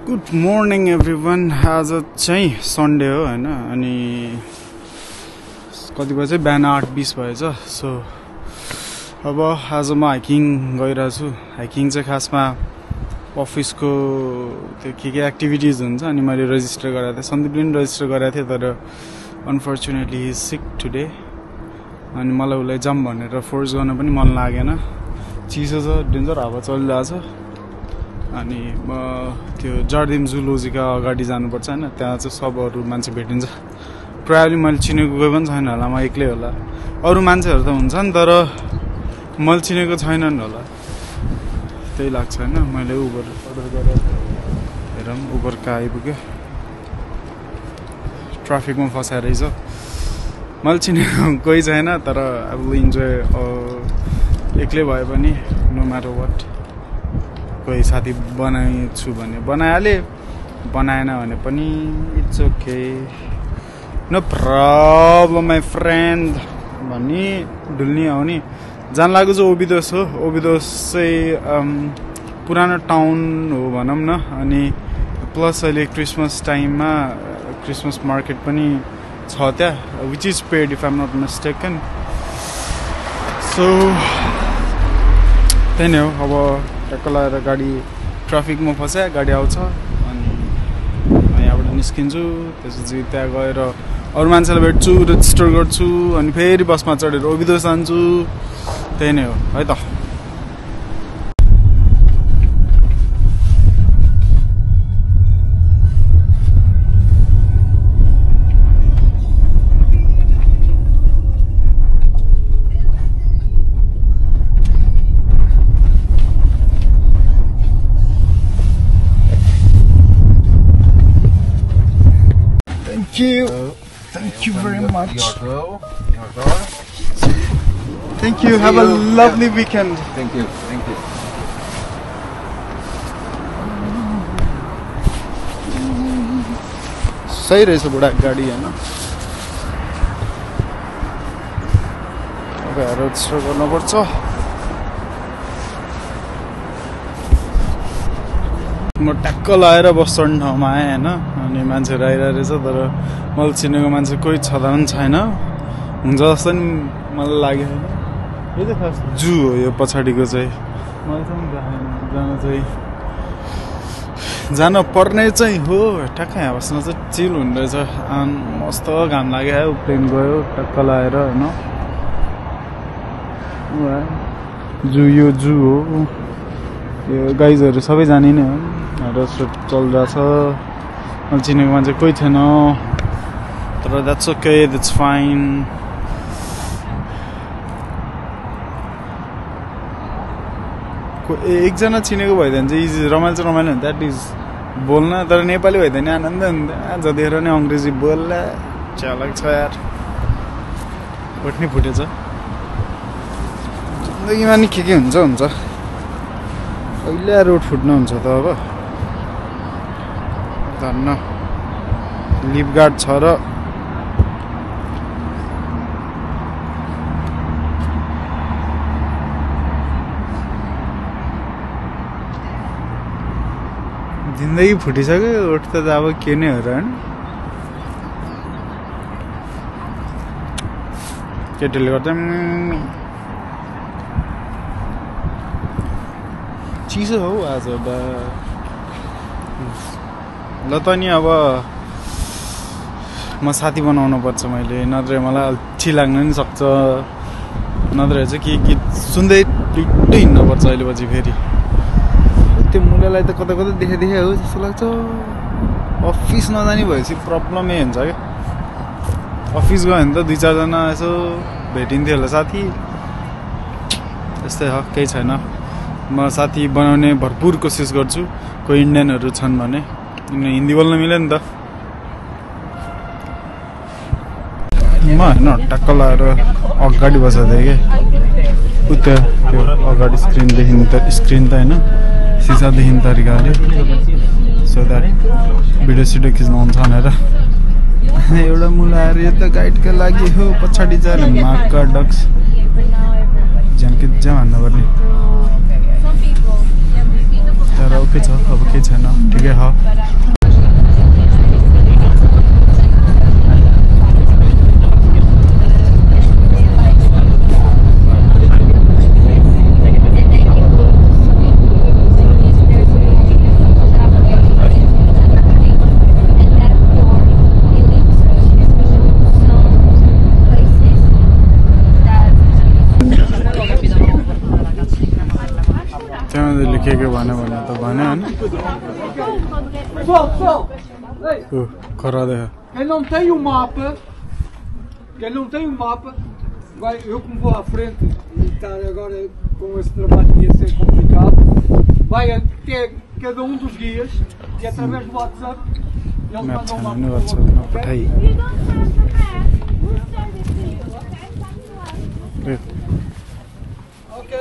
Good morning everyone. आज चाहिँ Sunday हो हैन, अनि कति बजे बिहान 8:20 भएछ। सो अब आज म हाइकिङ गइरहेको छु। हाइकिङ चाहिँ खासमा अफिसको त्यो के एक्टिभिटिज हुन्छ, अनि मैले रेजिस्टर गराएको थिएँ। सन्दीपले पनि रेजिस्टर गराएको थिएँ, तर unfortunately he is sick today. अनि मलाई उसलाई जाम भनेर फोर्स गर्न पनि मन लागेन। चिसो छ, डेन्जर हावा चलिरहेछ। अनि म त्यो जर्दिम जुलोजीका अगाडि जानुपर्छ हैन, त्यहाँ चाहिँ सब अरू मान्छे भेटिन्छ। प्रायःले मैले चिनेको कोही पनि छैन होला, म एक्लै होला। अरू मान्छेहरू त हुन्छन्, तर मैले चिनेको छैनन् होला, त्यही लाग्छ हैन। मैले उबर अर्डर गरेर हेरौँ, उबर कहाँ आइपुग्यो। ट्राफिकमा फसाएर रहेछ। मैले चिनेको कोही छैन, तर अब इन्जोय एक्लै भए पनि नो म्याटर वाट। कोही साथी बनाइछु भने बनाइहालेँ, बनाएन भने पनि it's okay, no problem my friend भनी डुल्नी आउने। जान लाग्यो चाहिँ ओबिदोस हो। ओबिदोस चाहिँ पुरानो टाउन हो भनौँ न। अनि प्लस अहिले क्रिसमस टाइममा क्रिसमस मार्केट पनि छ त्यहाँ, which is paid if I am not mistaken. So त्यही नै हो। अब टक्क लगाएर गाडी ट्राफिकमा फस्यो, गाडी आउँछ, अनि यहाँबाट निस्किन्छु। त्यसपछि त्यहाँ गएर अरू मान्छेलाई भेट्छु, रेजिस्टर गर्छु, अनि फेरि बसमा चढेर ओबिदोस जान्छु। त्यही नै हो है त। Thank you very much. Thank you. Have a lovely weekend. Thank you. सही रहेछ बुढा गाडी हैन। अब रेजिस्टर गर्नुपर्छ। म टक्क लाएर बस चढ्ने ठाउँमा आएँ हैन, अनि मान्छेहरू आइरहेको रहेछ, तर मैले चिनेको मान्छे कोही छँदा पनि छैन। हुन्छ जस्तो नि मलाई लाग्यो होइन। यो चाहिँ खास जू हो, यो पछाडिको चाहिँ। मलाई चाहिँ जान पर्ने चाहिँ हो। ठ्याक्क यहाँ बस्न चाहिँ चिल हुँदो रहेछ। मस्त घाम लाग्यो, प्लेन गयो टक्क लाएर होइन। जू, यो जू हो। यो गाइजहरू सबै जाने नै हो। रेस्टुरेन्ट चलिरहेछ। मैले चिनेको मान्छे कोही थिएन, तर द्याट्स ओके, द्याट्स फाइन। एकजना चिनेको भइदियो भने चाहिँ इजी, रमाइलो रमाइलो हुन्छ। द्याट इज बोल्न, तर नेपाली भइदियो भने आनन्द हुन्छ। जतिखेर नै अङ्ग्रेजी बोल्ला चालक छ यार, फुट्ने फुटेछ। जिन्दगीमा नि के हुन्छ कहिले रोड फुट्नु हुन्छ त। अब धन्न लिफ गार्ड छ र जिन्दगी फुटिसक्यो। रोड त अब के नै हो र हैन। केटीले गर्दा चिसो हो आज। ल त नि अब म साथी बनाउनु पर्छ मैले, नत्र मलाई अल्छी लाग्न नि सक्छ। नत्र चाहिँ के गीत सुन्दै टुट्टै हिँड्नुपर्छ अहिले पछि। फेरि त्यो मुलालाई त कता कता देखा हो जस्तो लाग्छ। अफिस नजाने भएपछि प्रब्लमै हुन्छ क्या। अफिस गयो भने त 2-4जना यसो भेटिन्थ्यो होला साथी। त्यस्तै हो, केही छैन। म साथी बनाउने भरपुर कोसिस गर्छु। कोही इन्डियनहरू छन् भने, हिन्दी बोल्न मिल्यो नि त। म होइन टक्क लगाएर अगाडि बसेको थिएँ कि, उता त्यो अगाडि स्क्रिन त होइन, सिसा देखिने तरिकाले, सो द्याट भिडियो सिडियो खिच्नु हुन्छ भनेर। एउटा मुलाएर यो त गाइडका लागि हो। पछाडि जाएर माका डक्स झ्याम्के भन्नु पर्ने। तर ओके छ अब केही छैन ठिकै हो के भन्यो भने त भन्यो हैन Quem não tem o mapa, vai, eu como vou à frente e estar agora com esse trabalho que ia ser complicado, vai até cada dos guias e através do WhatsApp eles mandam o mapa.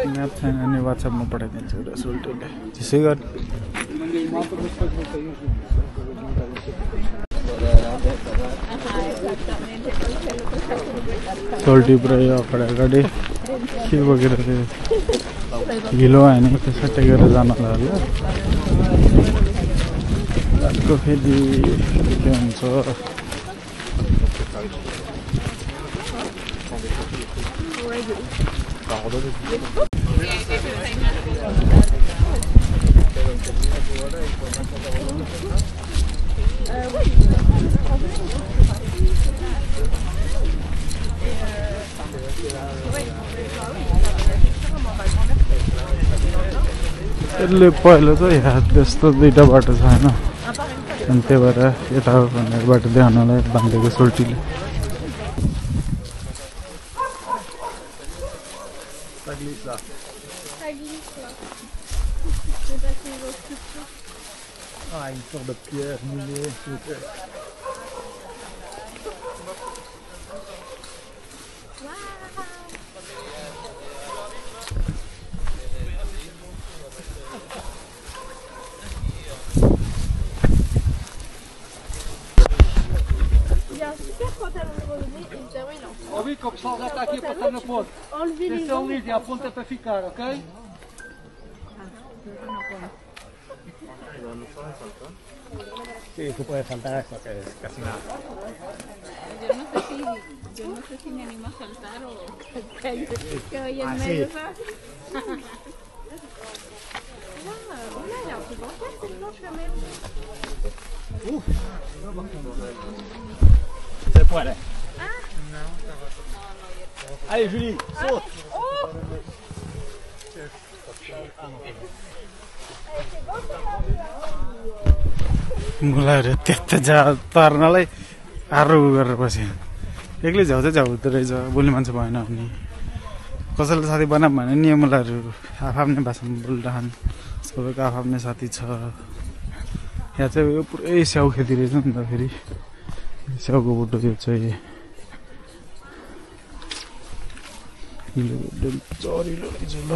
Map छैन अनि वाट्सएपमा पठाइदिन्छु रसुल्टोले त्यसै गर सोल्टी पुरै अगाडि के बोकेर थियो हिलो होइन त्यसै गरेर जानलाई होला अर्को फेरि के हुन्छ यसले पहिलो त यहाँ त्यस्तो दुईटा बाटो छ होइन अनि त्यही भएर यता भनेर बाटो देखाउनलाई बाँधेको सोल्टीले une sorte de pierre mouillée. Il y a un super pantalon relevé et le terrain il est en Oh oui, comme ça on va attaquer pour faire le poste. enlever les Descends et a ponta para ficar, ok? Sí, tú puedes saltar eso, que es casi nada. Yo no sé si me animo a saltar o que vaya en medio, ¿sabes? Voilà, alors tu vas faire cette planche quand même. Se puede. Allez, Julie, saute. मलाई त्यता तर्नलाई आरो गरेर बस्यो एक्लै झ्याउ चाहिँ झ्याउ हुँदो रहेछ बोल्ने मान्छे भएन भने कसैले साथी बनाऊ भने नि मुलाहरू आफ्नै भाषामा बोलिरहन् सबैको आफ्नै साथी छ यहाँ चाहिँ यो पुरै स्याउ खेती रहेछ नि त फेरि स्याउको बुटो यो चाहिँ चरिलो रहेछ ल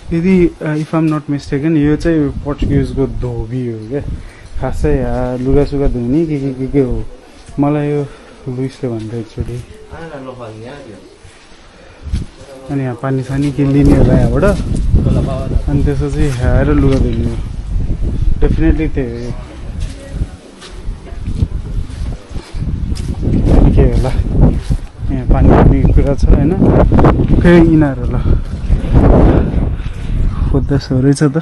यदि इफ आम नट मिस्टेकन यो चाहिँ पोर्चुगिजको धोबी हो क्या खासै लुगासुगा धुने के हो मलाई यो लुइसले भन्दै एकचोटि अनि यहाँ पानी सानी के लिने होला यहाँबाट अनि त्यसपछि आएर लुगा धुने डेफिनेटली त्यही हो के होला यहाँ पानी पानी कुरा छ होइन फेरि यिनीहरू होला खोज्दैछ रहेछ त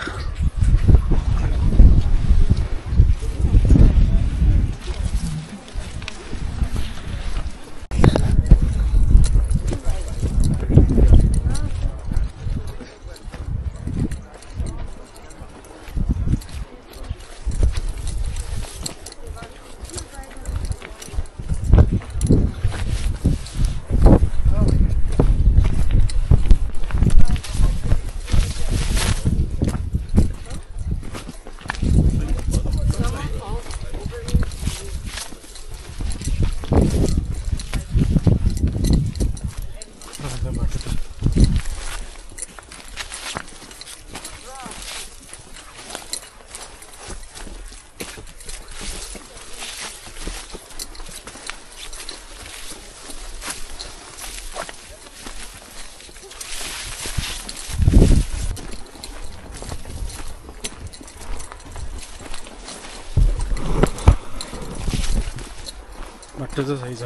बाटो चाहिँ सही छ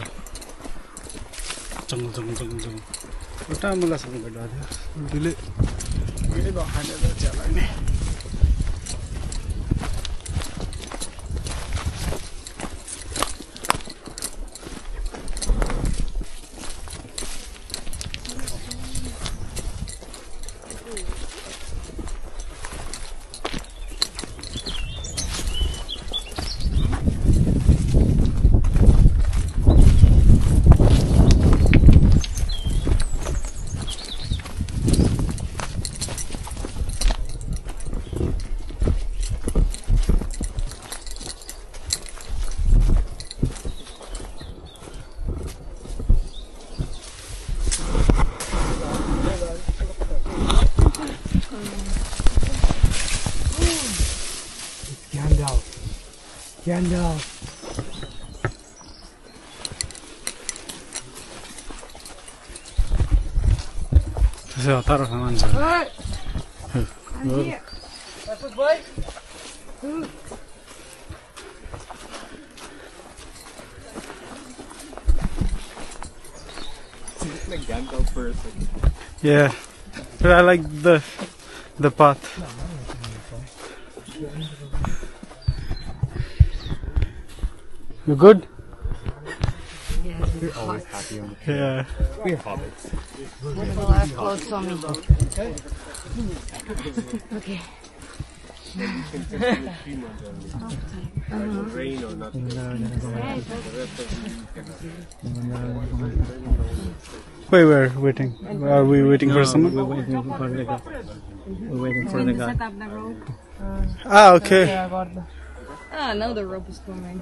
जङ्गल एउटा मुलासँग भेट्दा थियो उल्टीले मैले बखाने चियालाई नै Gandalf. त्यसै हतार सामान छ Like Gandalf person. Yeah, but I like the path. You good? We're always happy on the Yeah. We're hobbits. Well, I have clothes on me. Okay. Rain or nothing. Wait, we're waiting. Are we waiting for someone? We're waiting for the guy. We're waiting for the guy. Set up the rope. Ah, okay. Ah, now the rope is coming.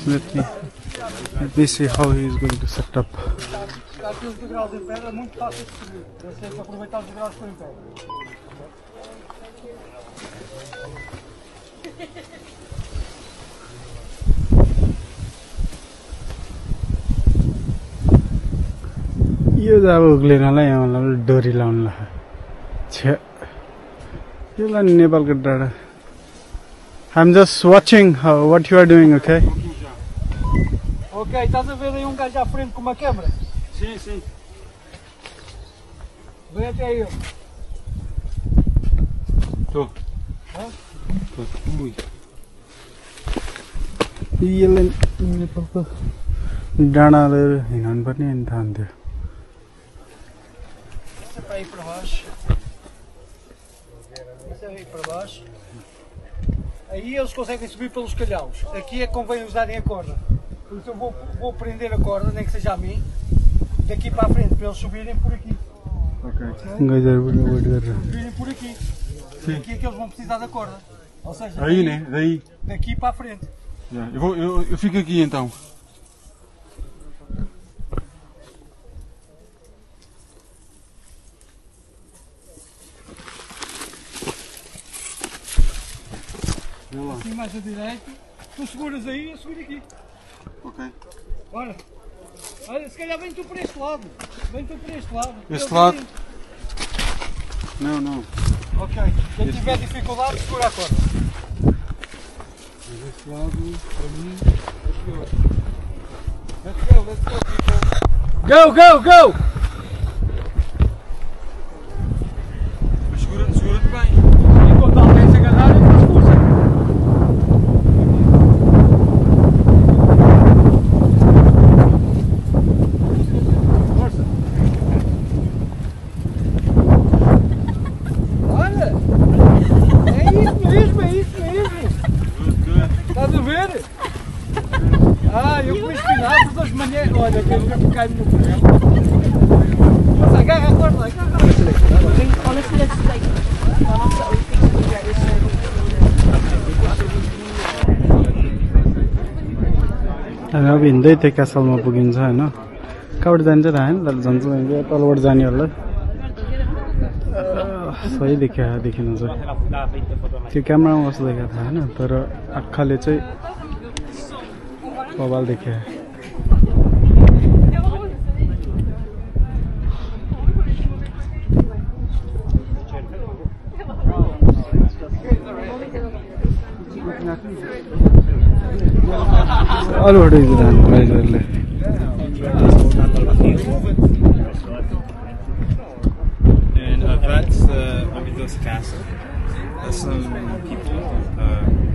Let me see how he is going to set up. Está aqui os degraus em pedra, é muito fácil de subir. Eu sei que aproveitar os degraus que estão em pedra. यो त अब उक्लिनलाई यहाँ डोरी लाउनु ला छ्या यसलाई नेपालको डाँडा I'm just watching what you are doing, okay? Ok, estás a ver aí um gajo à frente com uma câmera? Sim, sim. Vem até ele. Tô. Hã? Tô. Ui. यसले नेपालको डाँडा लिएर हिँड्नु पर्ने अनि थान्थ्यो Esse é para ir para baixo. Esse é para ir para baixo. Aí eles conseguem subir pelos calhaus. Aqui é que convém usarem a corda. Por isso eu vou prender a corda, nem que seja a mim, daqui para a frente, para eles subirem por aqui. गाइजहरु पनि weight गरेर Subirem por aqui. Aqui é que eles vão precisar da corda. Ou seja, Aí, né? Daí. daqui para a frente. Eu fico aqui então. Assim mais a direita. Tu seguras aí e eu seguro aqui. Ok. Bora. Olha, se calhar vem tu por este lado. Vem tu por este lado. Este Eles lado? aí. Não, não. Ok. Quem tiver dificuldade, segura a corda. Desse lado, para mim. Let's go, people. Go, go, go! Segura-te bem. Enquanto alguém se agarrar, expulsa. Força. Olha! É isso mesmo, é isso mesmo. Estás a ver? Ah, eu comi espinafres hoje de manhã. Olha, que eu caio no pé. Mas agarra a corda, agarra a corda. Honestly, that's like one of the only things that is हामी अब हिँड्दै त्यो क्यासलमा पुगिन्छ होइन कहाँबाट जान्छ थाहा छैन तर जान्छ तलबाट जानेहरूलाई सही देखिन चाहिँ त्यो क्यामेरामा कस्तो देखा थाहा छैन तर आँखाले चाहिँ बवाल देखियो अरू photo खिचिरहनु गाइजहरूले That's Avidos Castle. That's some people. I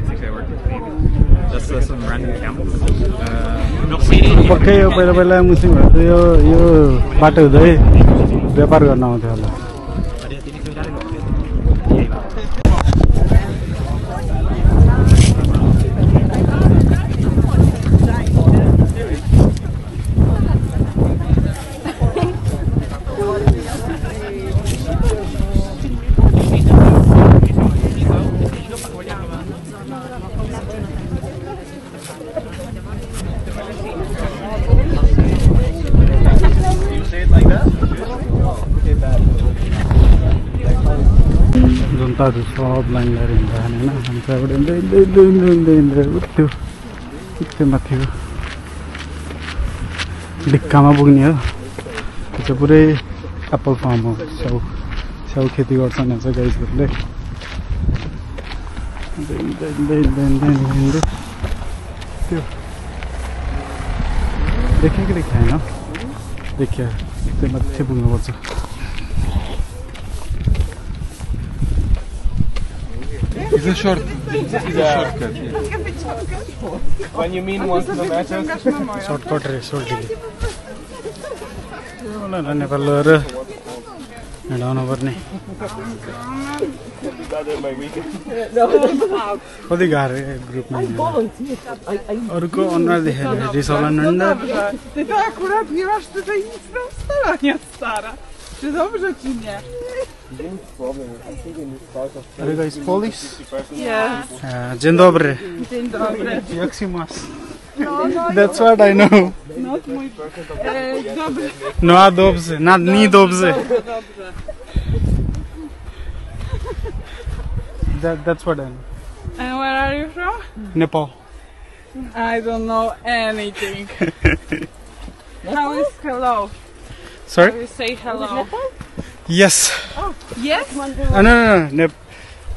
think I work with maybe. That's some random camels. पक्कै यो पहिला पहिला मुस्लिमहरू यो बाटो हुँदै व्यापार गर्न आउँथ्यो होला जनताहरू सब लाइन लिएर हिँड्दा होइन हामी त्यहाँबाट हिँड्दै उत्यो माथिको ढिक्कामा पुग्ने हो त्यो चाहिँ पुरै एप्पल फार्म हो स्याउ खेती गर्छन् यहाँ चाहिँ गाइजहरूले त्यो देखेँ कि देखेँ होइन देखिया त्यो माथि पुग्नुपर्छ It's a short. It's a shortcut. When you mean one kilometer. Shortcut रे सोल्टीले मलाई नेपाल गएर हिँडाउनु पर्ने कति गाह्रो ग्रुपमा अरूको अनुहार देखेर रिसाउला Nanda Ty to akurat nie masz tutaj nic do ustalania, stara. Czy dobrze, czy nie? Are you guys Polish? Yes. Dzień dobry. Dzień dobry. Jak się masz? No, That's what I know. not mój... dobry. No dobrze, nie dobrze. Dobrze. That's what I know. And where are you from? Nepal. I don't know anything. How is hello? Sorry? How you say hello? Yes. Yes? No.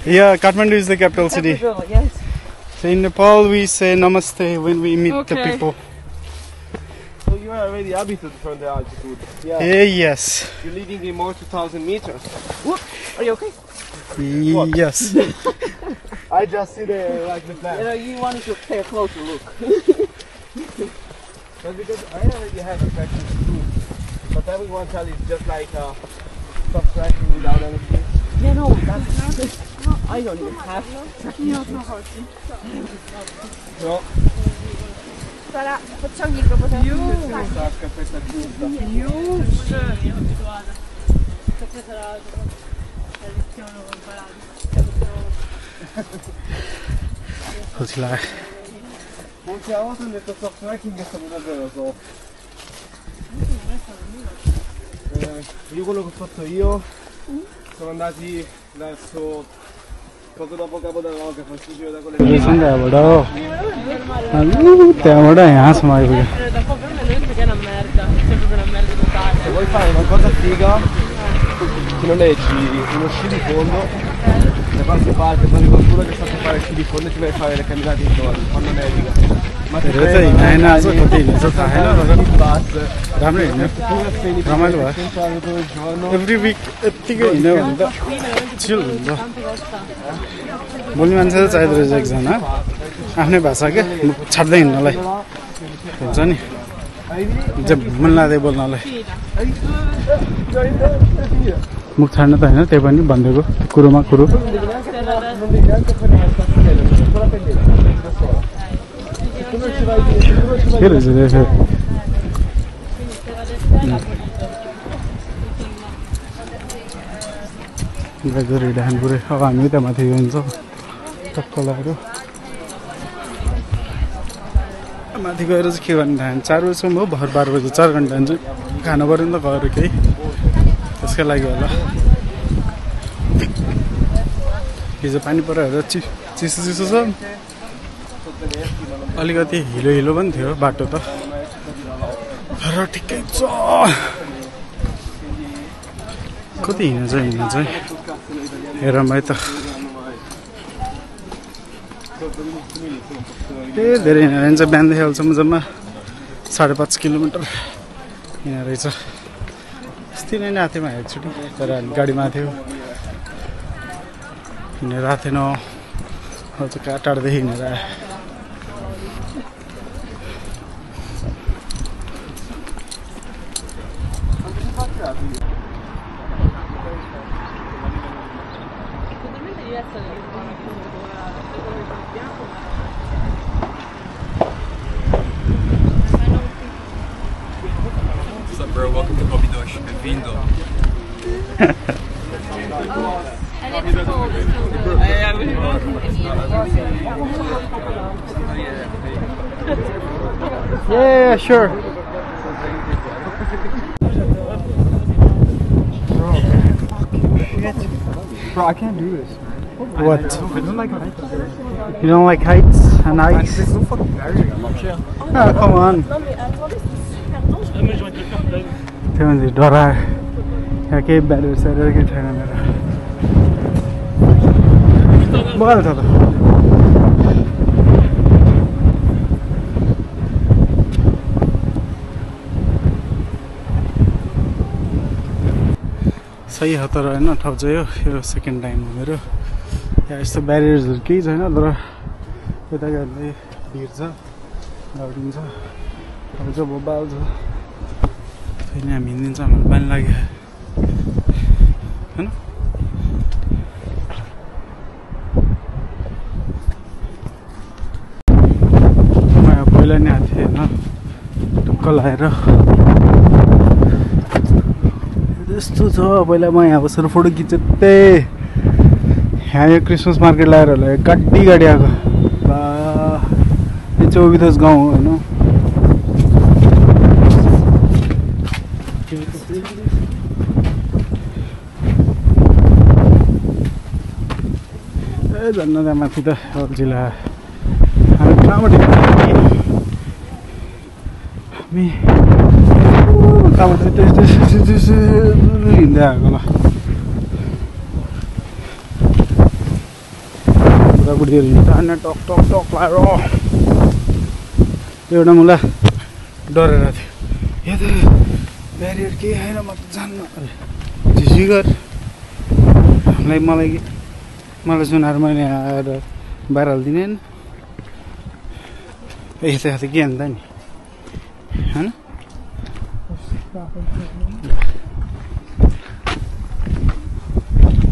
Yeah, Kathmandu is the capital city. Yes. So in Nepal we say namaste when we meet the people. So you are already habited from the altitude. Yeah. Yes. You're leading in more 2,000 meters. Are you okay? Yes. I just see the plan. You want to take a closer look. But because I already have a practice too. But everyone tells it's just like stop tracking without anything. Nie no, that's... I don't even have... Nie o to chodzi. No. Stara, podciągnij go, bo to Już! Goed klaar. Moet je auto met de stop tracking is dan wel zo. Io quello che ho fatto io sono andati verso poco dopo Capodanno che fastidio da quelle त्यहाँबाट यहाँसम्म आइपुग्यो se vuoi fare una cosa figa che non leggi uno sci di fondo da qualche parte trovi qualcuno che sa fare sci di fondo e ti vai a fare le camminate intorno quando neviga ma ti चाहिँ हिँडाएन आज कति हिँड्छ थाहा छैन bus राम्रै हिँड्यो रमाइलो भयो एभ्री विक यत्तिकै हिँड्यो भने त चिल हुन्छ बोल्ने मान्छे चाहिँ चाहिँदो रहेछ एकजना आफ्नै भाषा क्या छाड्दै हिँड्नलाई हुन्छ नि मन लाग्दै बोल्नलाई मुख छाड्न त होइन त्यही पनि भनिदिएको कुरोमा कुरो के रहेछ त्यो गाजर हिँड्दाखेरि पुरै अब हामी त्यहाँ माथि जान्छौँ टक्कलाहरू माथि गएर चाहिँ के गर्नु थाहा 4 बजीसम्म हो भर 12 बजी 4 घन्टा चाहिँ खानु पऱ्यो नि त गएर केही त्यसकै लागि होला हिजो पानी परेर चिसो चिसो छ अलिकति हिलो हिलो पनि थियो बाटो त तर ठिकै छ कति हिँड्न चाहिँ हेरौँ है त धेरै हिँडेर हिँड्छ बिहानदेखि अहिलेसम्म जम्मा 5.5 किलोमिटर हिँडेर रहेछ अस्ति नै आएको थिएँ एकचोटि तर गाडीमा थियो हिँडेर आएको थिएन अहिले चाहिँ कहाँ टाढोदेखि हिँडेर आयो Bro, welcome to Obidosh. Bem-vindo. And it's cold. Yeah, sure. Bro, I can't do this. What? I don't like heights. You don't like heights and ice? There's no fucking barrier. Oh, come on. त्यो मान्छे डरायो यहाँ केही barrier स्यारियर केही छैन मेरो भइहाल्छ त सही हो तर होइन ठाउँ चाहिँ यो सेकेन्ड टाइम हो मेरो यहाँ यस्तो ब्यारियर्सहरू केही छैन तर यता गएर भिड छ दौडिन्छ अब चाहिँ बबाल छ छैन हामी हिँडिदिन्छ हाम्रो पानी लाग्यो होइन म पहिला नि आएको थिएँ होइन ढुक्क लगाएर यस्तो छ पहिला म यहाँ बसेर फोटो खिचेँ त्यही यहाँ यो क्रिसमस मार्केट लगाएर होला गाडी गाडी आएको बा यो चाहिँ ओबिदोस गाउँ हो होइन ए झन् त्यहाँ माथि त अल्छी ला हामी कहाँबाट हामी कहाँबाट हिँड्दै आएको ल बुढाबुढीहरू हिँड्छ होइन टक टक टक लगाएर एउटा मलाई डरेर थियो यो त ब्यारियर केही छैन म त जान्न झिझिगर मलाई सुनाएर मैले आएर बाहिर हालिदिने होइन यता यता के अन्त नि होइन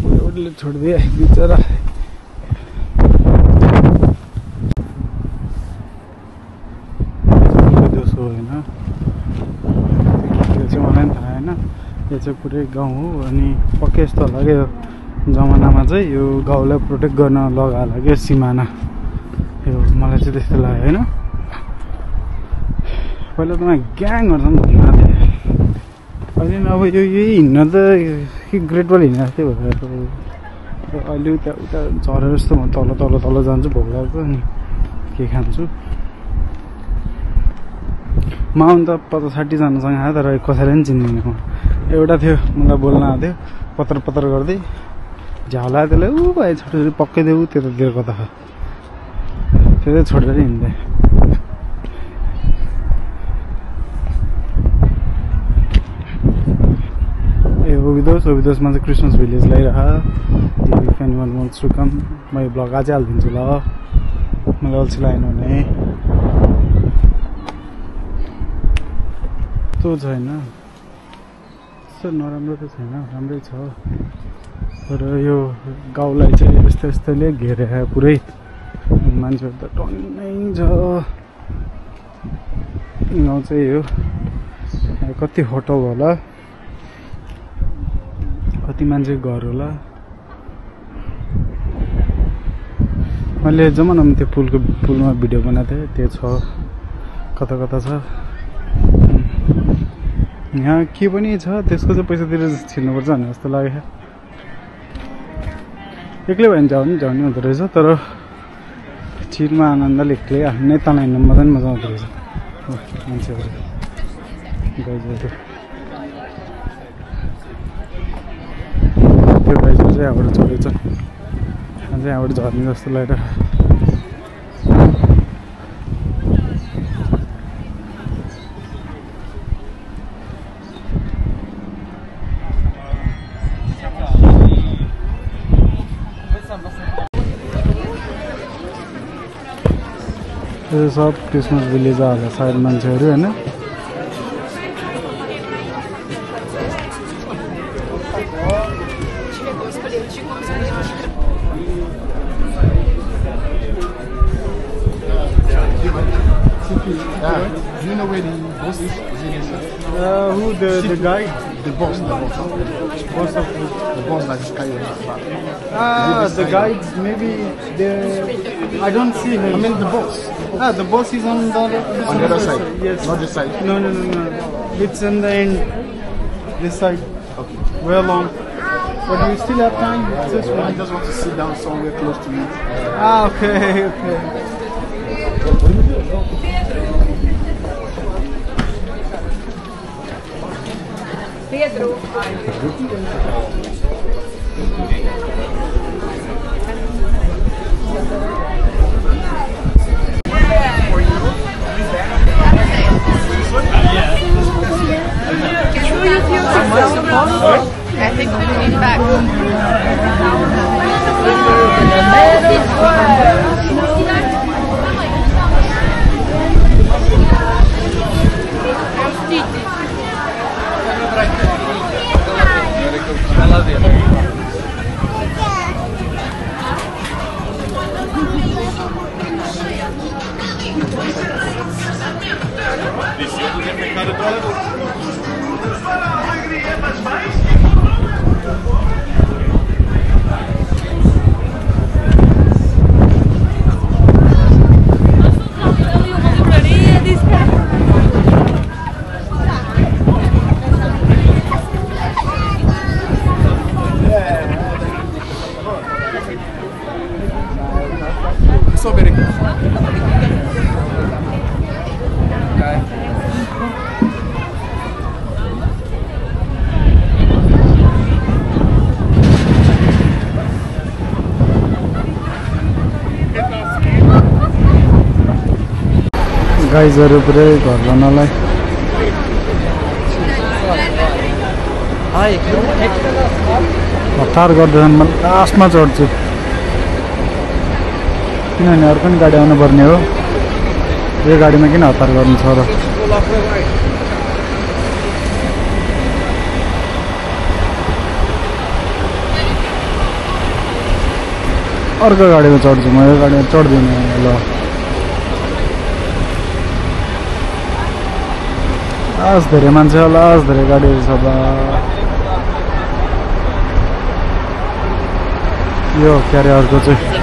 बुढाबुढीले छोडिदिए बिचरा होइन त्यो चाहिँ मलाई पनि थाहा होइन यो चाहिँ पुरै गाउँ हो अनि पक्कै यस्तो होला कि जमानामा चाहिँ यो गाउँलाई प्रोटेक्ट गर्न लगाएर क्या सिमाना यो मलाई चाहिँ त्यस्तो लाग्यो होइन पहिला त ग्याङहरू पनि हिँड्न थिएँ अहिले अब यो यही हिँड्न त कि ग्रेट वाल हिँडेको थियो भनेर अहिले उता उता झरेर जस्तो म तल तल तल जान्छु भोक लाग्छ अनि के खान्छु माउन्ट त 50-60 जनासँग आयो तर कसैले पनि चिन्दिनँ म एउटा थियो मलाई बोल्न आएको थियो पत्र पत्र गर्दै झ्याउ लाग्यो त्यसलाई ऊ भाइ छोडेर पक्कै देऊ त्यतातिर कता त्यो चाहिँ छोडेर हिँड्दै ए ओबिदोसमा चाहिँ क्रिसमस भिलेज ल्याइरह if anyone wants to come म यो ब्लग अझै हालिदिन्छु ल मलाई अल्छी लागेन भने त्यस्तो छैन त्यस्तो नराम्रो त छैन राम्रै छ तर यो गाउँलाई चाहिँ यस्तो यस्तोले घेरेर पुरै मान्छेहरू त टन्नै छ गाउँ चाहिँ यो कति होटल होला कति मान्छे घर होला मैले जमानामा त्यो पुलमा भिडियो बनाएको थिएँ त्यो छ कता कता छ यहाँ के पनि छ त्यसको चाहिँ पैसा तिरेर छिर्नुपर्छ भन्ने जस्तो लाग्यो एक्लै भयो भने झ्याउने हुँदो रहेछ तर चिरमा आनन्दले एक्लै आफ्नै तल हिँड्नु मजा आउँदो रहेछ मान्छेहरू गाइजहरू त्यो गाइजहरू चाहिँ यहाँबाट चढेछ यहाँबाट झर्ने जस्तो लागेर यो सब क्रिसमस भिलेज होला सायद मान्छेहरू हैन Do you know where the boss is? who the guy The boss. boss of The boss that is carrying the guy maybe the I don't see him. I mean the boss. The boss is on the On the other side. Yes. Not this side. No. It's in the end. This side. Okay. Way along. But you still have time. It's just I one. just want to sit down somewhere close to you. Okay. Pedro. I think we need back. So very good. गाइजहरु पुरै घर जानलाई हतार गर्दैछन् म लास्टमा चढ्छु किनभने अर्को पनि गाडी आउनु पर्ने हो यो गाडीमा किन हतार गर्नु छ र अर्को गाडीमा चढ्छु म यो गाडीमा चढ्दिनँ ल आज धेरै मान्छे होला आज धेरै गाडीहरू छ बा यो क्यारे अर्को चाहिँ